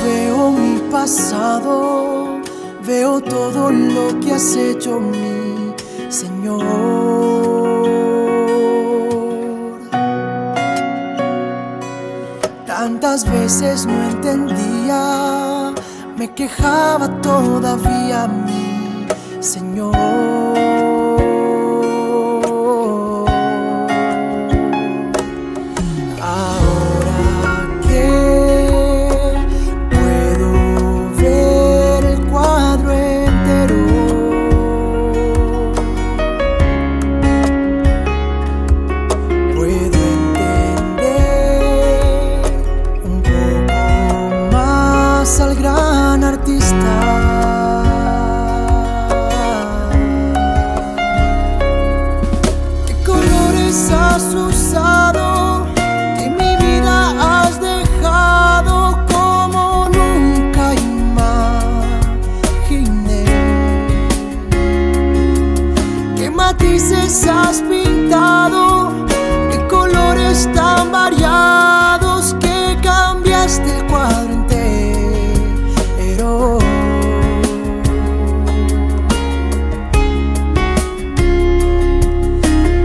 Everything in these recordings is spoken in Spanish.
veo mi pasado, veo todo lo que has hecho, mi Señor. Tantas veces no entendía, me quejaba todavía, mi Señor. Al gran artista, qué colores has usado, que mi vida has dejado como nunca imaginé, qué matices has pintado, qué colores tan variados, que cambiaste el cuadro entero.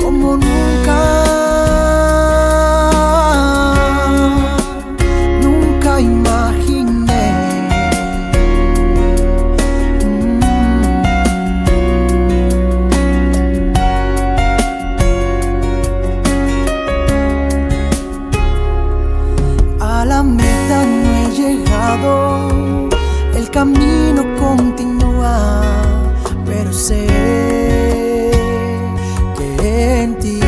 Como nunca imaginé. A la meta no he llegado, el camino continúa, pero sé que en ti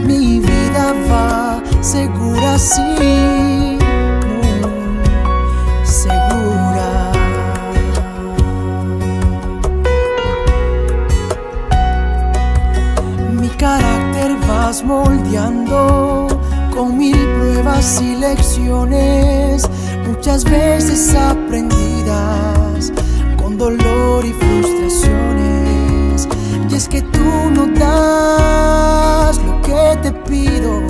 mi vida va segura, sí, muy segura. Mi carácter vas moldeando con 1000 pruebas y lecciones, muchas veces aprendidas con dolor y frustraciones. Y es que tú no das lo que te pido,